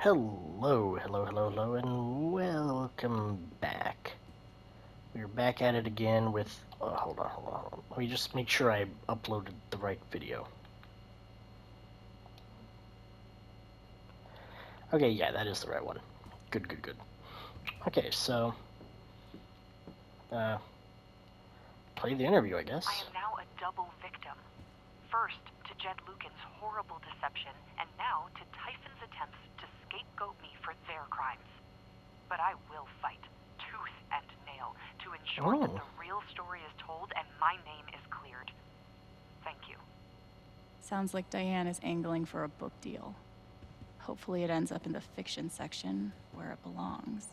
Hello, and welcome back. We're back at it again with... hold on. Let me just make sure I uploaded the right video. Okay, yeah, that is the right one. Good. Okay, so... play the interview, I guess. I am now a double victim. First, to Jed Lucan's horrible deception, and now to Tyson's attempts to scapegoat me for their crimes. But I will fight, tooth and nail, to ensure that the real story is told and my name is cleared. Thank you. Sounds like Diane is angling for a book deal. Hopefully it ends up in the fiction section, where it belongs.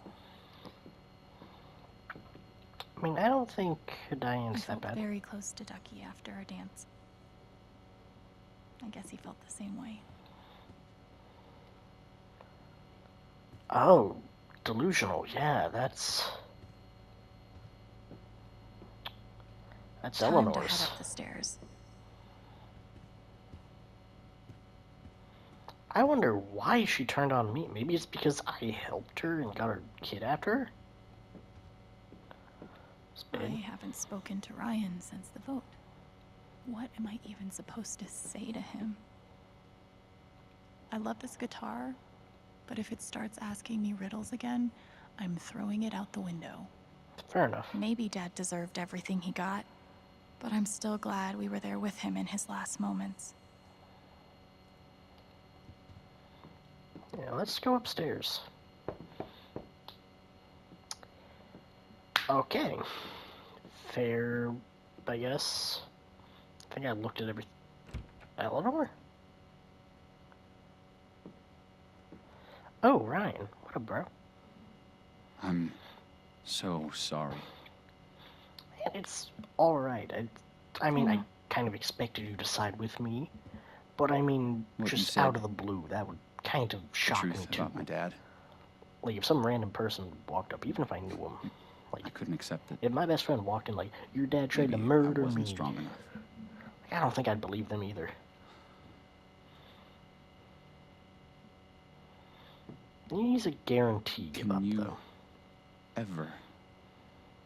I mean, I don't think Diane's that bad. I felt very close to Ducky after our dance. I guess he felt the same way. Oh, delusional. Yeah, that's Time Eleanor's. to head up the stairs. I wonder why she turned on me. Maybe it's because I helped her and got her kidnapped her? I haven't spoken to Ryan since the vote. What am I even supposed to say to him? I love this guitar, but if it starts asking me riddles again, I'm throwing it out the window. Fair enough. Maybe Dad deserved everything he got, but I'm still glad we were there with him in his last moments. Yeah, let's go upstairs. Okay. Fair, I guess. I think I looked at everything. Eleanor? Oh, Ryan. What up, bro? I'm so sorry. It's alright. I mean, I kind of expected you to side with me, but I mean, What you just said. out of the blue, that would kind of shock me too. About my dad. Like, if some random person walked up, even if I knew him, like, I couldn't accept it. if my best friend walked in like, your dad tried to Maybe murder I wasn't me, strong enough. like, I don't think I'd believe them either. He's a guarantee give up, Can though. you ever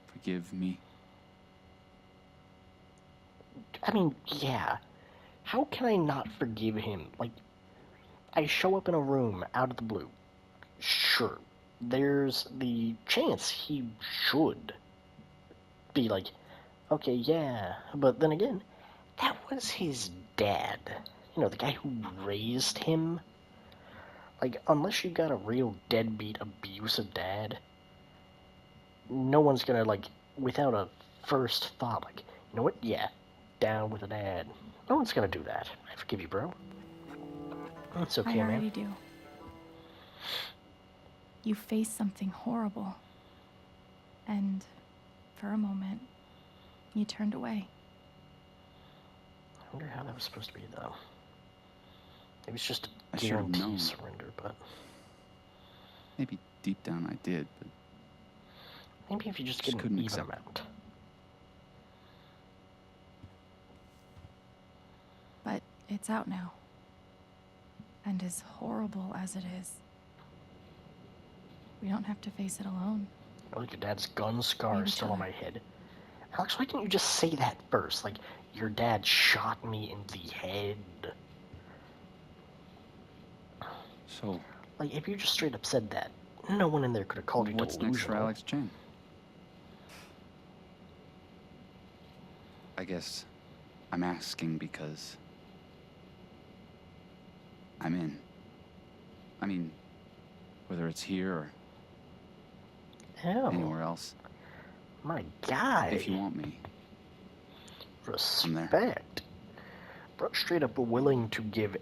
forgive me? I mean, yeah. How can I not forgive him? Like, I show up in a room out of the blue. Sure, there's the chance he should be like, okay, yeah, but then again, that was his dad. You know, the guy who raised him. Like, unless you got a real deadbeat, abusive dad, no one's gonna, like, without a first thought, like, you know what, yeah, down with the dad. No one's gonna do that. I forgive you, bro. It's okay, I already man. do. You faced something horrible. And for a moment, you turned away. I wonder how that was supposed to be, though. It was just a I should have guarantee known. surrender, but... Maybe deep down I did, but... Maybe if you just get an even amount. But it's out now. And as horrible as it is, we don't have to face it alone. Look, your dad's gun scar is still on my head. Alex, why didn't you just say that first? Like, your dad shot me in the head. So... Like, if you just straight up said that, no one in there could have called you delusional. What's next for Alex Chen? I guess I'm asking because... I'm in. I mean, whether it's here or anywhere else. My guy. If you want me. Respect. Bro, straight up willing to give...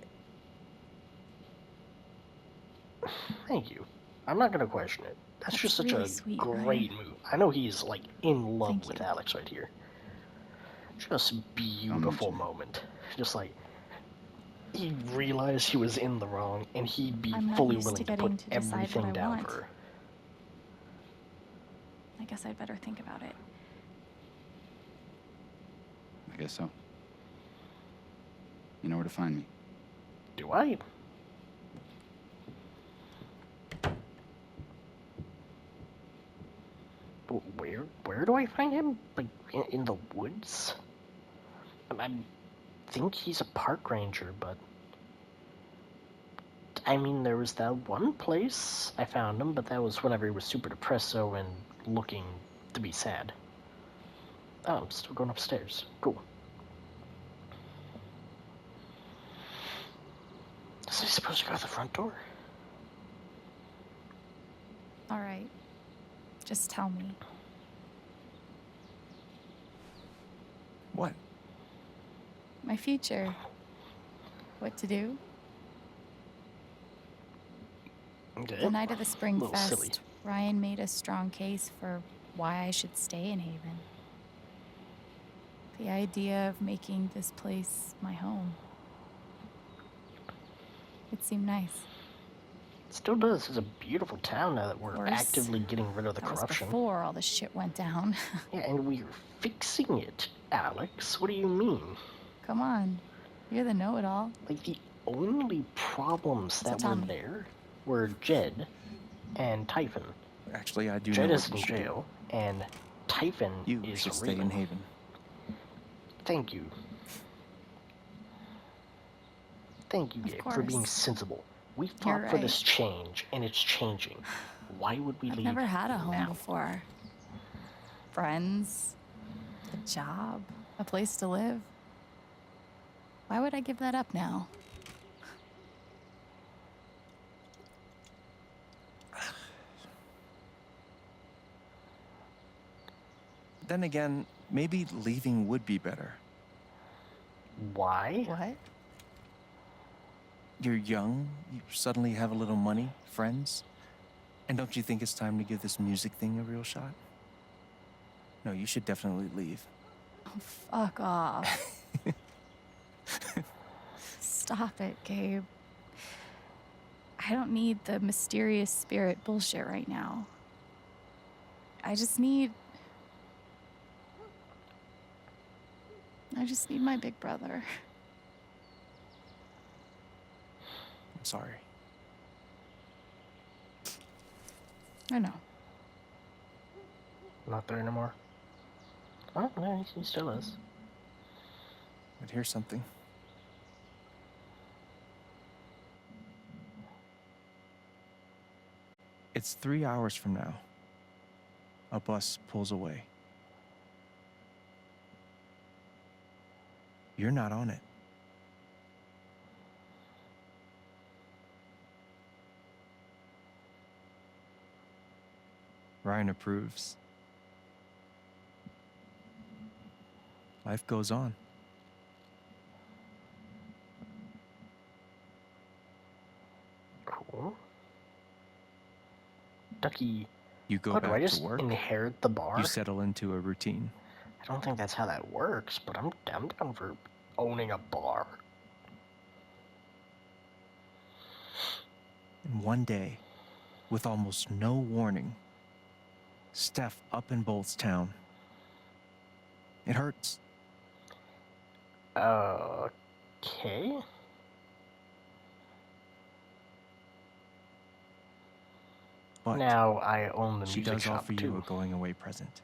Thank you. I'm not gonna question it. That's just such really a sweet, great move. I know he's, like, in love Thank with you. Alex right here. Just beautiful moment. Just like... he realized he was in the wrong, and he'd be fully willing to put everything down for her. I guess I'd better think about it. I guess so. You know where to find me. Do I? Where do I find him? Like, in the woods? I think he's a park ranger, but... I mean, there was that one place I found him, but that was whenever he was super depresso and looking to be sad. Oh, I'm still going upstairs. Cool. Was I supposed to go out the front door? All right. Just tell me. What? My future. What to do? Okay. The night of the Spring Little Fest, silly. Ryan made a strong case for why I should stay in Haven. The idea of making this place my home. It seemed nice. It still does. It's a beautiful town now that we're Of course. actively getting rid of the That was corruption. before all the shit went down. Yeah, and we're fixing it, Alex. What do you mean? Come on. You're the know-it-all. Like, the only problems So that tell were me. there were Jed and Typhon. Actually, I do Jed know is what in you should do. jail, and Typhon You is should stay real. in Haven. Thank you. Thank you, Of Gabe, for being course. sensible. We You're fought for right. this change, and it's changing. Why would we I've leave never had a home now? before. Friends, a job, a place to live. Why would I give that up now? Then again, maybe leaving would be better. Why? What? You're young, you suddenly have a little money, friends. And don't you think it's time to give this music thing a real shot? No, you should definitely leave. Oh, fuck off. Stop it, Gabe. I don't need the mysterious spirit bullshit right now. I just need my big brother. I'm sorry. I know. Not there anymore. Oh, no, he still is. But here's something. It's 3 hours from now. A bus pulls away. You're not on it. Ryan approves. Life goes on. Cool. Ducky, You go what, do I back just to work. inherit the bar? You settle into a routine. I don't think that's how that works, but I'm down for owning a bar. And one day, with almost no warning, Steph up and bolts town. It hurts. Okay. But Now I own the she music does shop offer too. you a going away present.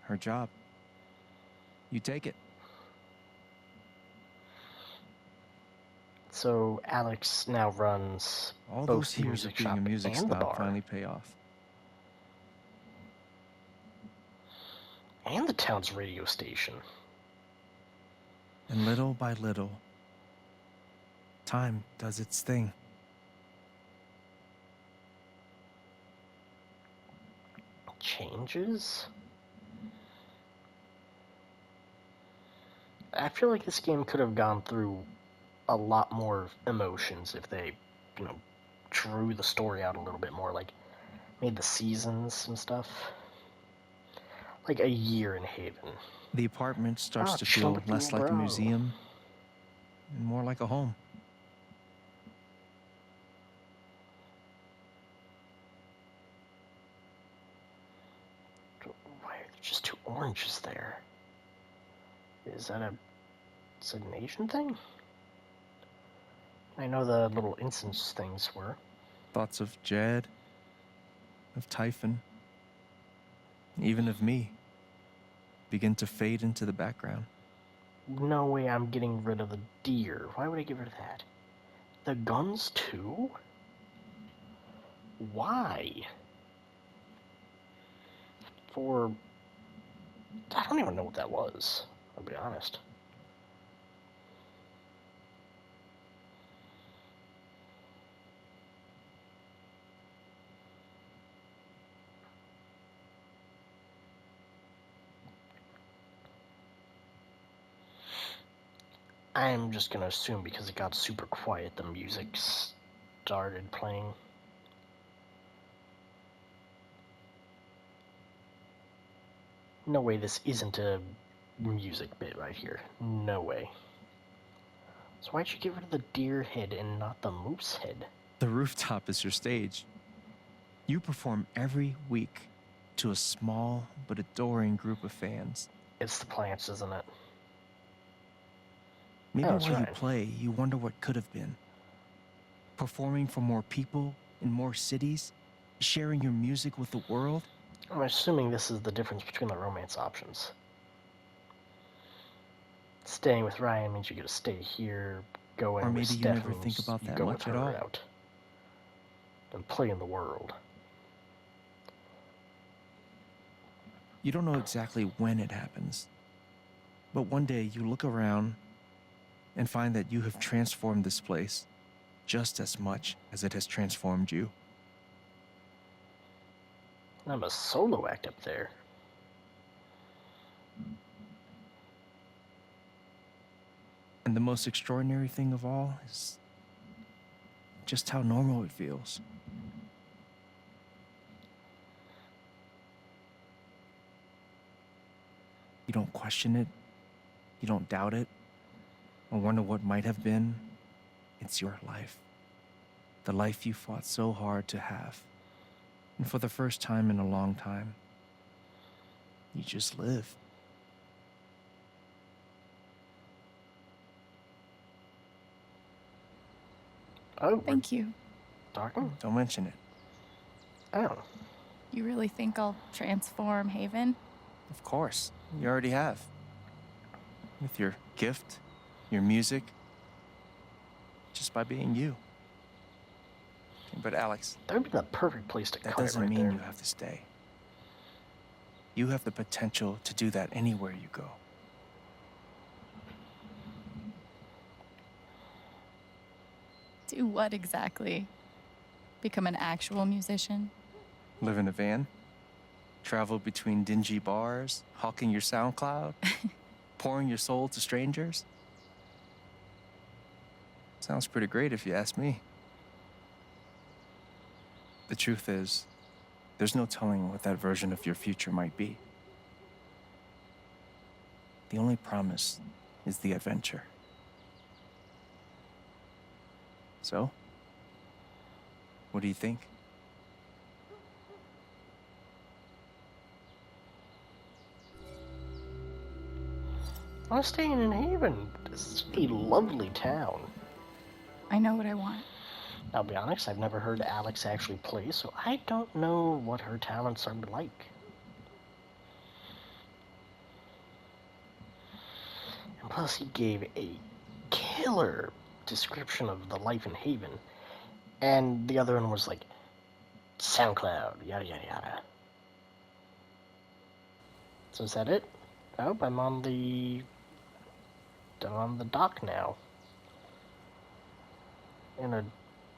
Her job. You take it. So Alex now runs All both those the years of music being a shop music and the snob bar. finally pay off. And the town's radio station. And little by little, time does its thing. Changes? I feel like this game could have gone through a lot more emotions if they, drew the story out a little bit more, like made the seasons and stuff. Like a year in Haven. The apartment starts Ah, to chill feel with less me, like a bro. museum and more like a home. Why are there just two oranges there? Is that an Asian thing? I know the little incense things were. Thoughts of Jed, of Typhon, even of me, begin to fade into the background. No way I'm getting rid of the deer. Why would I get rid of that? The guns too? Why? For... I don't even know what that was, I'll be honest. I'm just gonna assume because it got super quiet, the music started playing. No way this isn't a music bit right here. No way. So why'd you get rid of the deer head and not the moose head? The rooftop is your stage. You perform every week to a small but adoring group of fans. It's the plants, isn't it? Maybe Oh, that's while you right. play, you wonder what could have been. Performing for more people in more cities, sharing your music with the world. I'm assuming this is the difference between the romance options. Staying with Ryan means you get to stay here. Going Or with maybe you Steph never think means about you that go much with at her all. out. And play in the world. You don't know exactly when it happens. But one day you look around and find that you have transformed this place just as much as it has transformed you. I'm a solo act up there. And the most extraordinary thing of all is just how normal it feels. You don't question it, you don't doubt it, or wonder what might have been. It's your life. The life you fought so hard to have. And for the first time in a long time, you just live. Oh, Thank you. talking? Don't mention it. Oh. You really think I'll transform Haven? Of course, you already have. With your gift, your music, just by being you. But Alex, That would be the perfect place to that cut it doesn't right mean there. you have to stay. You have the potential to do that anywhere you go. Do what exactly? Become an actual musician? Live in a van, travel between dingy bars, hawking your SoundCloud, pouring your soul to strangers. Sounds pretty great if you ask me. The truth is, there's no telling what that version of your future might be. The only promise is the adventure. So, what do you think? I'm staying in Haven. This is a lovely town. I know what I want. I'll be honest, I've never heard Alex actually play, so I don't know what her talents are like. And plus, he gave a killer description of the life in Haven, and the other one was like, SoundCloud, yada yada yada. So is that it? Oh, I'm on the dock now. In a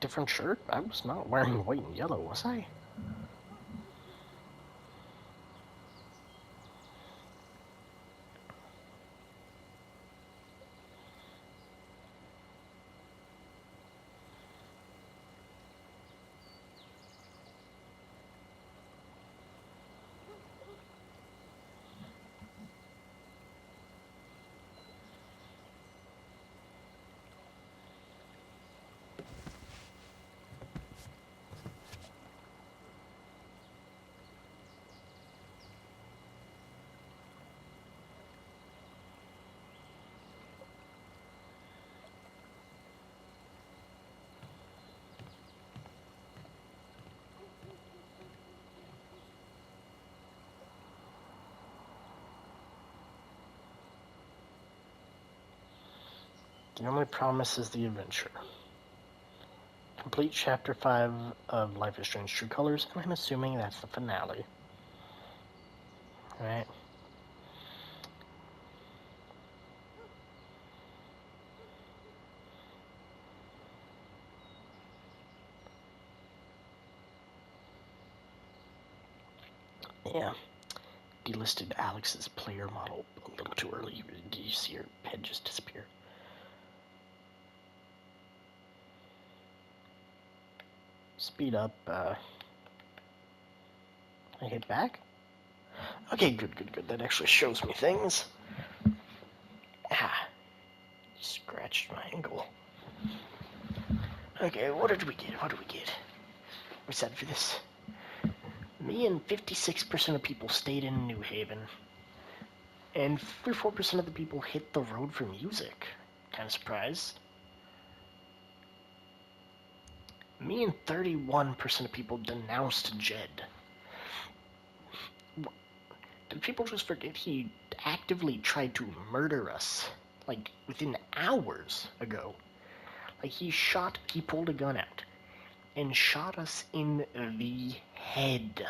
different shirt? I was not wearing white and yellow, was I? The only promise is the adventure. Complete Chapter 5 of Life is Strange True Colors, and I'm assuming that's the finale. Alright. Yeah. Delisted Alex's player model a little too early. Do you see her head just disappear? Speed up, I hit back? Okay, good. That actually shows me things. Ah, scratched my ankle. Okay, what did we get? We set for this. Me and 56% of people stayed in New Haven. And 44% of the people hit the road for music. Kind of surprised. Me and 31% of people denounced Jed. Did people just forget he actively tried to murder us? Like, within hours ago. Like, he pulled a gun out and shot us in the head.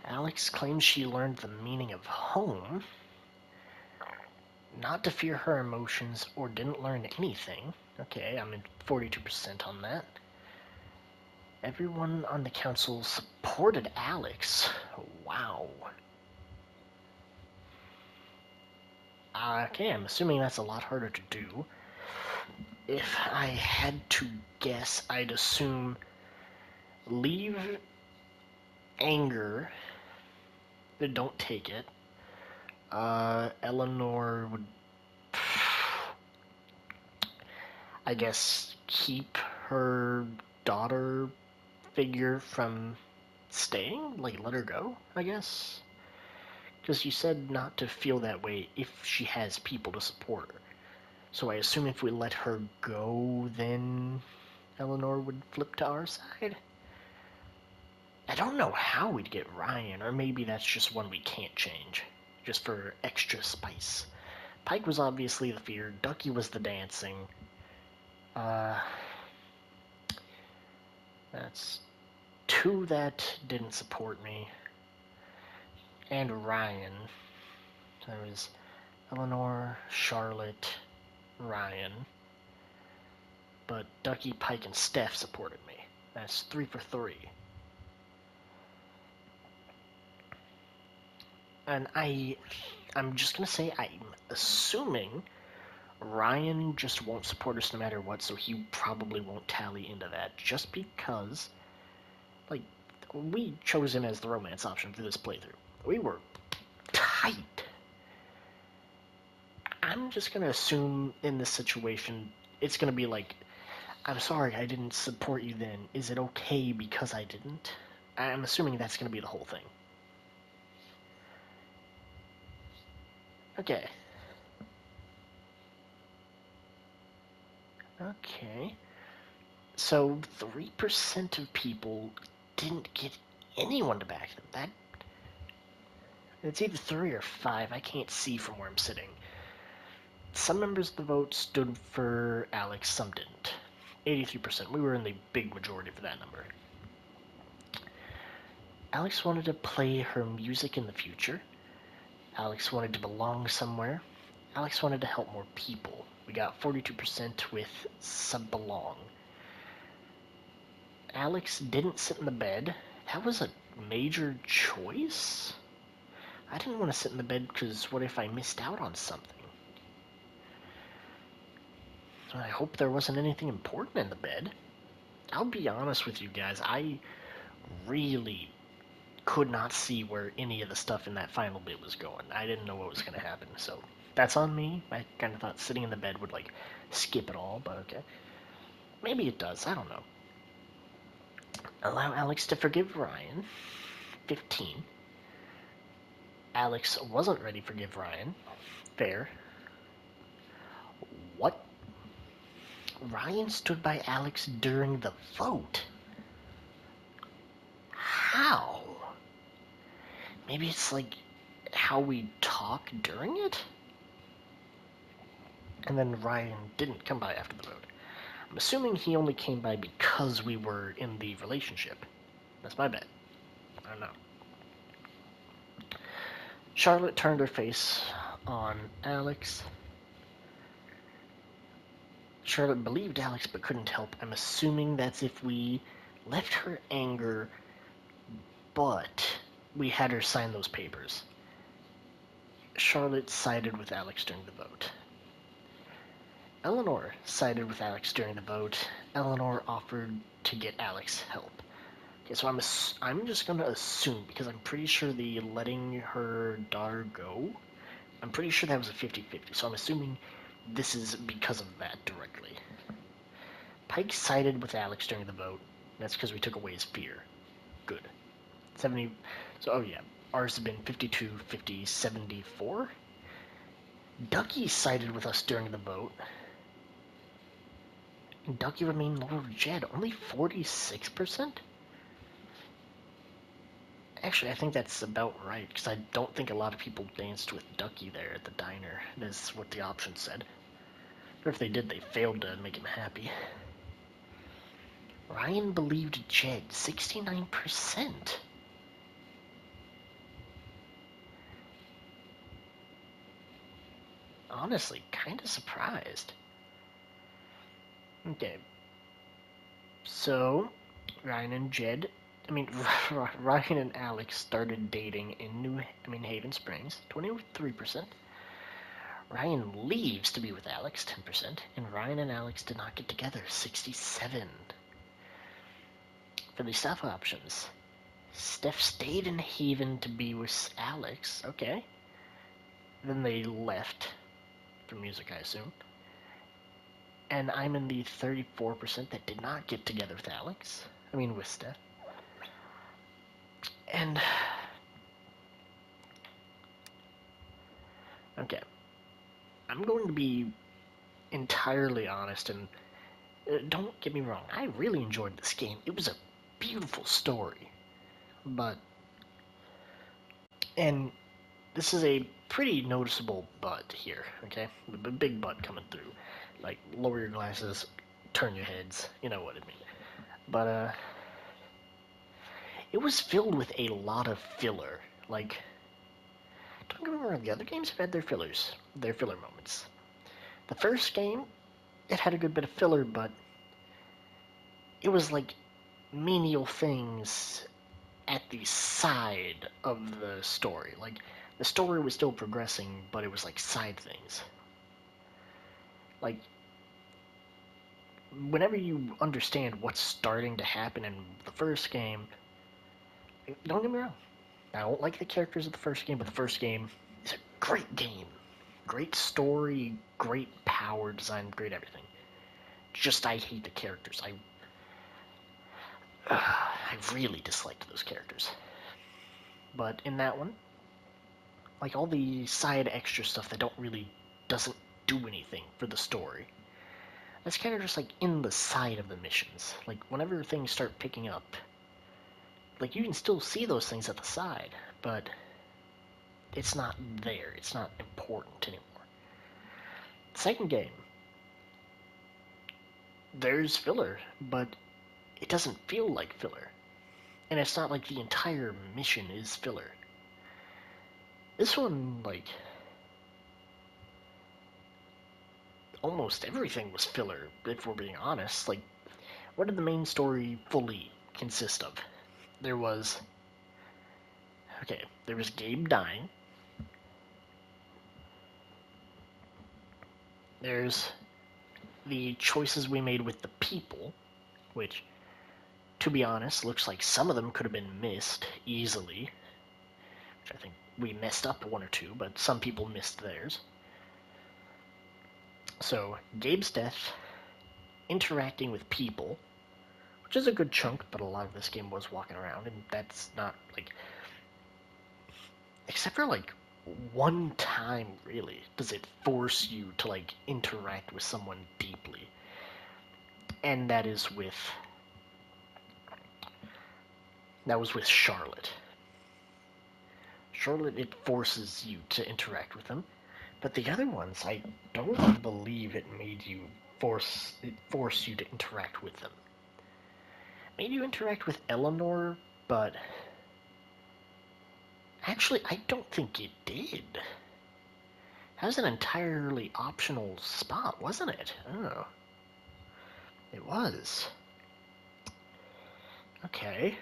Alex claims she learned the meaning of home, not to fear her emotions, or didn't learn anything. Okay, I'm at 42% on that. Everyone on the council supported Alex. Wow. Okay, I'm assuming that's a lot harder to do. If I had to guess, I'd assume leave anger, but don't take it. Eleanor would, I guess, keep her daughter figure from staying? Like, let her go, I guess? Because you said not to feel that way if she has people to support her. So I assume if we let her go, then Eleanor would flip to our side? I don't know how we'd get Ryan, or maybe that's just one we can't change. Just for extra spice. Pike was obviously the fear, Ducky was the dancing. That's two that didn't support me. And Ryan. There was Eleanor, Charlotte, Ryan. But Ducky, Pike, and Steph supported me. That's 3 for 3. And I'm just gonna say I'm assuming Ryan just won't support us no matter what, so he probably won't tally into that. Just because, like, we chose him as the romance option for this playthrough. We were tight. I'm just gonna assume in this situation it's gonna be like, I'm sorry I didn't support you then. Is it okay because I didn't? I'm assuming that's gonna be the whole thing. Okay. Okay. So 3% of people didn't get anyone to back them. That it's either 3 or 5. I can't see from where I'm sitting. Some members of the vote stood for Alex, some didn't. 83%. We were in the big majority for that number. Alex wanted to play her music in the future. Alex wanted to belong somewhere. Alex wanted to help more people. We got 42% with some belong. Alex didn't sit in the bed. That was a major choice? I didn't want to sit in the bed because what if I missed out on something? I hope there wasn't anything important in the bed. I'll be honest with you guys, I really could not see where any of the stuff in that final bit was going. I didn't know what was going to happen, so that's on me. I kind of thought sitting in the bed would, like, skip it all, but okay. Maybe it does, I don't know. Allow Alex to forgive Ryan. 15. Alex wasn't ready to forgive Ryan. Fair. What? Ryan stood by Alex during the vote. How? Maybe it's like how we talk during it? And then Ryan didn't come by after the vote. I'm assuming he only came by because we were in the relationship. That's my bet. I don't know. Charlotte turned her face on Alex. Charlotte believed Alex but couldn't help. I'm assuming that's if we left her anger, but we had her sign those papers. Charlotte sided with Alex during the vote. Eleanor sided with Alex during the vote. Eleanor offered to get Alex help. Okay, so I'm just gonna assume, because I'm pretty sure the letting her daughter go, I'm pretty sure that was a 50-50, so I'm assuming this is because of that directly. Pike sided with Alex during the vote. That's because we took away his fear. Good. 70, so oh yeah, ours has been 52, 50, 74. Ducky sided with us during the vote. Ducky remained loyal to Jed, only 46%? Actually, I think that's about right, because I don't think a lot of people danced with Ducky there at the diner. That's what the option said. Or if they did, they failed to make him happy. Ryan believed Jed, 69%. Honestly, kind of surprised. Okay. So, Ryan and Jed, Ryan and Alex started dating in Haven Springs, 23%. Ryan leaves to be with Alex, 10%, and Ryan and Alex did not get together, 67%. For the stuff options, Steph stayed in Haven to be with Alex, okay. Then they left for music, I assume. And I'm in the 34% that did not get together with Alex. With Steph. And okay, I'm going to be entirely honest, and don't get me wrong, I really enjoyed this game. It was a beautiful story, and this is a pretty noticeable but here, okay? A big but coming through. Like, lower your glasses, turn your heads, you know what I mean. But, it was filled with a lot of filler. Like, don't get me wrong, the other games have had their filler moments. The first game, it had a good bit of filler, but it was like menial things at the side of the story. Like, the story was still progressing, but it was like side things. Like, whenever you understand what's starting to happen in the first game, don't get me wrong, I don't like the characters of the first game, but the first game is a great game. Great story, great power design, great everything. Just I hate the characters. I really disliked those characters. But in that one, like all the side extra stuff that doesn't do anything for the story, that's kind of just like in the side of the missions. Like whenever things start picking up, like you can still see those things at the side, but it's not there. It's not important anymore. Second game, there's filler, but it doesn't feel like filler. And it's not like the entire mission is filler. This one, like, almost everything was filler, if we're being honest. Like, what did the main story fully consist of? There was Gabe dying. There's the choices we made with the people, which, to be honest, looks like some of them could have been missed easily. Which I think we messed up one or two, but some people missed theirs. So, Gabe's death, interacting with people, which is a good chunk, but a lot of this game was walking around, and that's not, like, except for, like, one time, really, does it force you to, like, interact with someone deeply. and that was with Charlotte. Charlotte, it forces you to interact with them, but the other ones, I don't believe it forced you to interact with them. It made you interact with Eleanor, but actually, I don't think it did. That was an entirely optional spot, wasn't it? Oh. It was. Okay.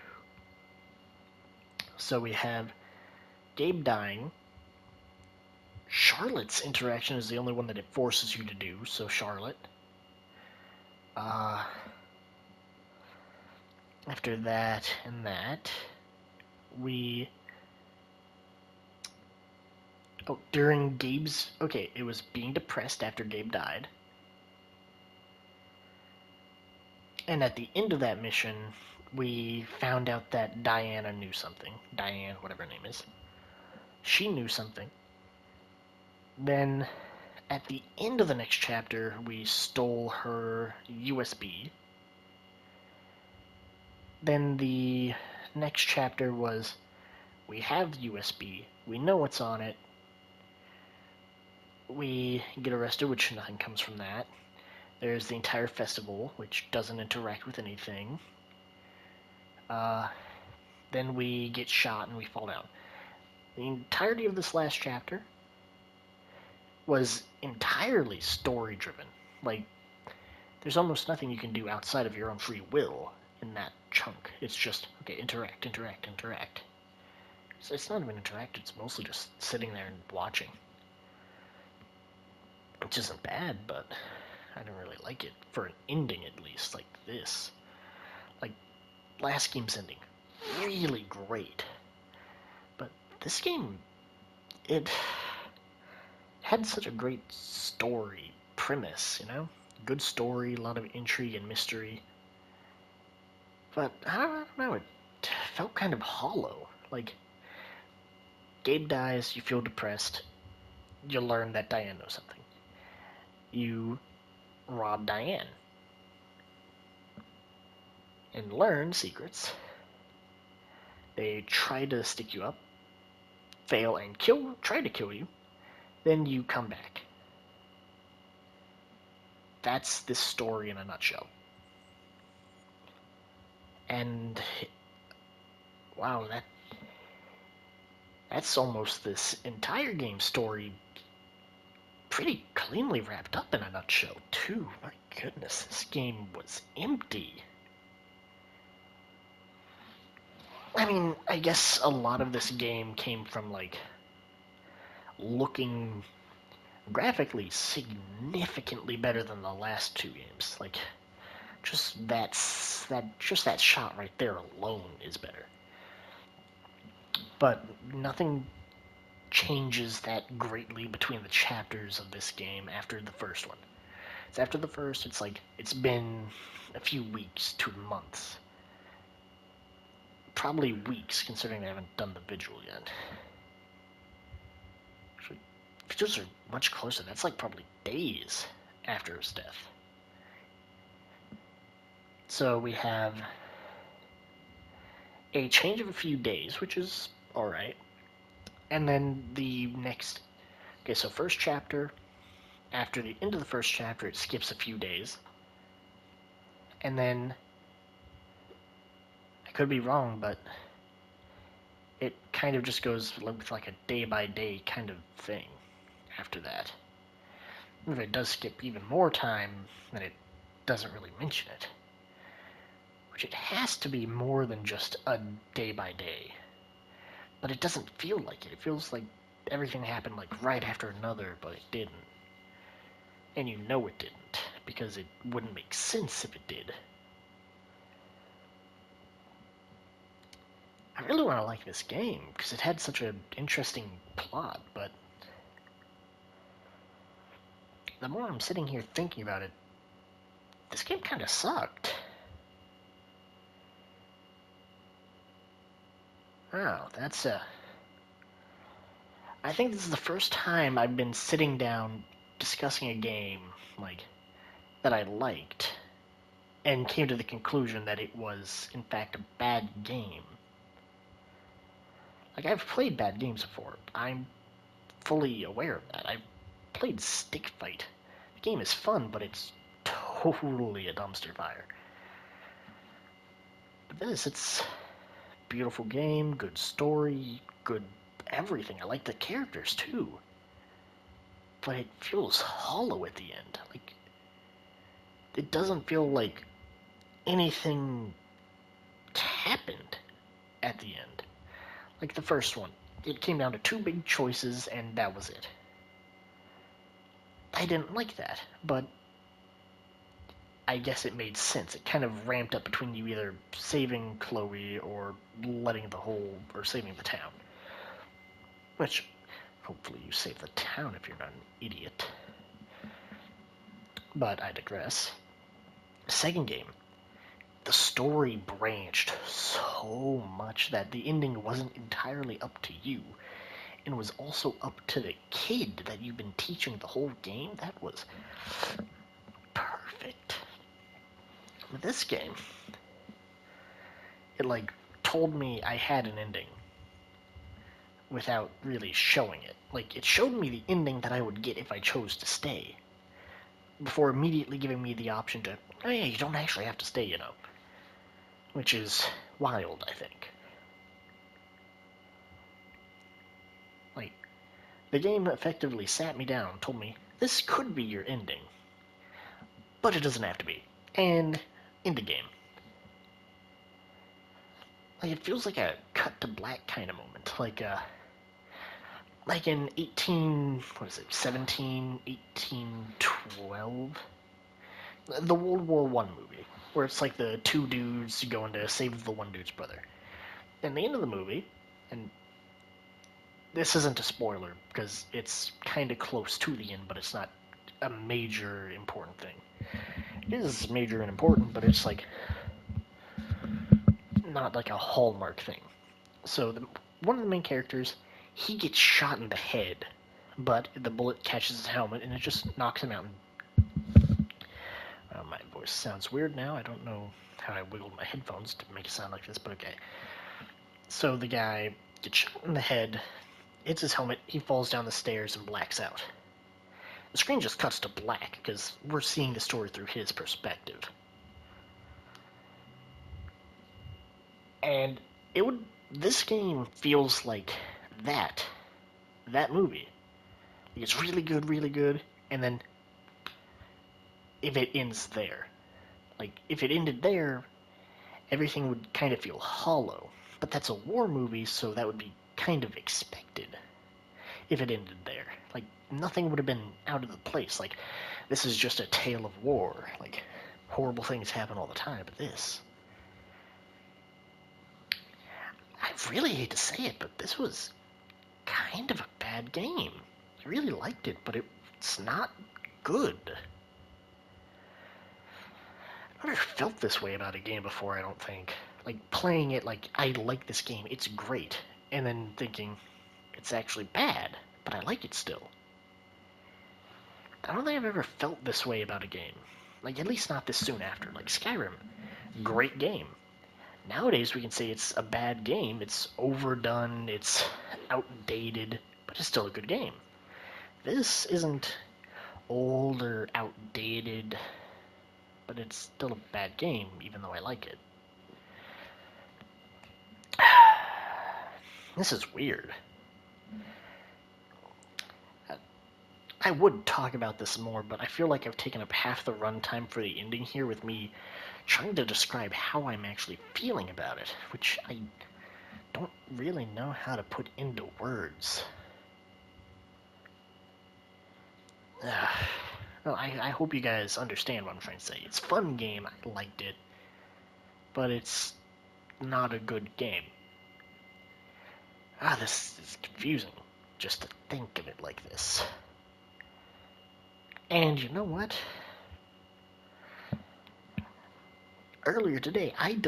So we have Gabe dying. Charlotte's interaction is the only one that it forces you to do, so Charlotte. After that and that, we... Oh, during Gabe's... Okay, it was being depressed after Gabe died. And at the end of that mission, we found out that Diana knew something. Diane, whatever her name is. She knew something. Then, at the end of the next chapter, we stole her USB. Then the next chapter was, we have the USB, we know what's on it, we get arrested, which nothing comes from that. There's the entire festival, which doesn't interact with anything. Then we get shot and we fall down. The entirety of this last chapter was entirely story-driven. Like, there's almost nothing you can do outside of your own free will in that chunk. It's just, okay, interact. So it's not even interact, it's mostly just sitting there and watching. Which isn't bad, but I don't really like it. For an ending, at least, like this. Like, last game's ending, really great. But this game, it had such a great story premise, you know? Good story, a lot of intrigue and mystery. But, I don't know, it felt kind of hollow. Like, Gabe dies, you feel depressed, you learn that Diane knows something. You rob Diane. And learn secrets. They try to stick you up, fail and try to kill you, then you come back. That's this story in a nutshell. And wow, that's almost this entire game story pretty cleanly wrapped up in a nutshell too. My goodness, this game was empty. I mean, I guess a lot of this game came from, like, looking graphically significantly better than the last two games. Like, just that shot right there alone is better. But nothing changes that greatly between the chapters of this game after the first one. So after the first, it's like, it's been a few weeks to months. Probably weeks, considering they haven't done the vigil yet. Actually, vigils are much closer. That's like probably days after his death. So we have a change of a few days, which is alright. And then the next... Okay, so first chapter, after the end of the first chapter, it skips a few days. And then... I could be wrong, but... it kind of just goes with like a day-by-day kind of thing after that. If it does skip even more time, then it doesn't really mention it. Which it has to be more than just a day-by-day. But it doesn't feel like it. It feels like everything happened like right after another, but it didn't. And you know it didn't, because it wouldn't make sense if it did. I really want to like this game, because it had such an interesting plot, but the more I'm sitting here thinking about it, this game kind of sucked. Wow, that's I think this is the first time I've been sitting down discussing a game, like, that I liked, and came to the conclusion that it was, in fact, a bad game. Like, I've played bad games before. I'm fully aware of that. I've played Stick Fight. The game is fun, but it's totally a dumpster fire. But this, it's a beautiful game, good story, good everything. I like the characters, too. But it feels hollow at the end. Like, it doesn't feel like anything happened at the end. Like the first one, it came down to two big choices, and that was it. I didn't like that, but I guess it made sense. It kind of ramped up between you either saving Chloe or letting the whole, or saving the town. Which, hopefully you save the town if you're not an idiot. But I digress. Second game, the story branched so much that the ending wasn't entirely up to you, and was also up to the kid that you've been teaching the whole game. That was perfect. With this game, it like told me I had an ending without really showing it. Like, it showed me the ending that I would get if I chose to stay, before immediately giving me the option to, oh yeah, you don't actually have to stay, you know. Which is wild, I think. Like, the game effectively sat me down and told me, this could be your ending, but it doesn't have to be. And end the game. Like, it feels like a cut to black kind of moment. Like in 1812? The World War I movie, where it's like the two dudes going to save the one dude's brother. And the end of the movie, and this isn't a spoiler because it's kind of close to the end, but it's not a major important thing. It is major and important, but it's like not like a hallmark thing. So one of the main characters, he gets shot in the head, but the bullet catches his helmet and it just knocks him out. My voice sounds weird now. I don't know how I wiggled my headphones to make it sound like this, but okay. So the guy gets shot in the head, hits his helmet, he falls down the stairs and blacks out. The screen just cuts to black because we're seeing the story through his perspective. And this game feels like that movie. It's really good, and then if it ends there. Like, if it ended there, everything would kind of feel hollow. But that's a war movie, so that would be kind of expected if it ended there. Like, nothing would have been out of the place. Like, this is just a tale of war. Like, horrible things happen all the time, but this... I really hate to say it, but this was kind of a bad game. I really liked it, but it's not good. I've never felt this way about a game before, I don't think. Like, playing it like, I like this game, it's great, and then thinking, it's actually bad, but I like it still. I don't think I've ever felt this way about a game. Like, at least not this soon after. Like, Skyrim, great game. Nowadays, we can say it's a bad game, it's overdone, it's outdated, but it's still a good game. This isn't old or outdated, but it's still a bad game, even though I like it. This is weird. I would talk about this more, but I feel like I've taken up half the runtime for the ending here with me trying to describe how I'm actually feeling about it, which I don't really know how to put into words. Well, I hope you guys understand what I'm trying to say. It's a fun game, I liked it, but it's not a good game. This is confusing, just to think of it like this. And you know what? Earlier today, I've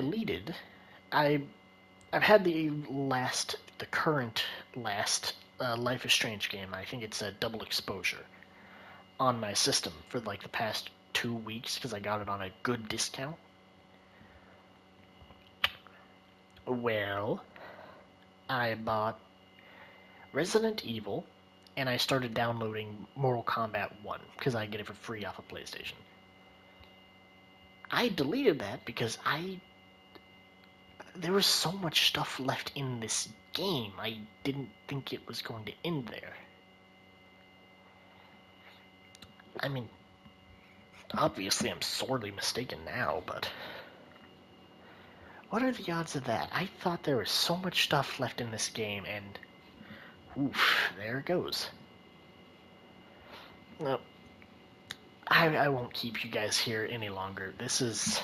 had the current last Life is Strange game. I think it's a double exposure on my system for like the past 2 weeks because I got it on a good discount. Well, I bought Resident Evil, and I started downloading Mortal Kombat 1 because I get it for free off of PlayStation. I deleted that because there was so much stuff left in this game. I didn't think it was going to end there. I mean, obviously I'm sorely mistaken now, but what are the odds of that? I thought there was so much stuff left in this game, and oof, there it goes. No, I won't keep you guys here any longer. This is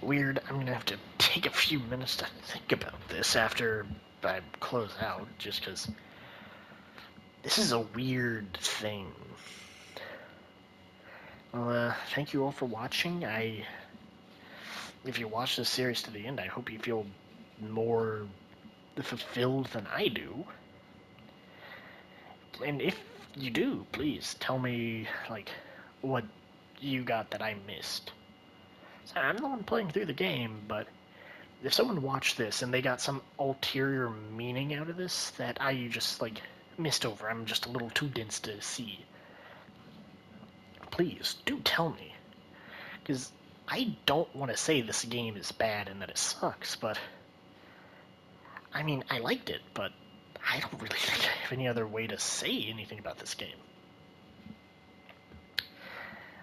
weird. I'm gonna have to take a few minutes to think about this after I close out, just because this is a weird thing. Well, thank you all for watching. If you watch this series to the end, I hope you feel more fulfilled than I do. And if you do, please tell me, like, what you got that I missed. So I'm the one playing through the game, but if someone watched this and they got some ulterior meaning out of this that I just, like, missed over, I'm just a little too dense to see, please, do tell me. Because I don't want to say this game is bad and that it sucks, but I mean, I liked it, but I don't really think I have any other way to say anything about this game.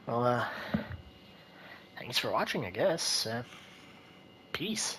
Well, thanks for watching, I guess. Peace.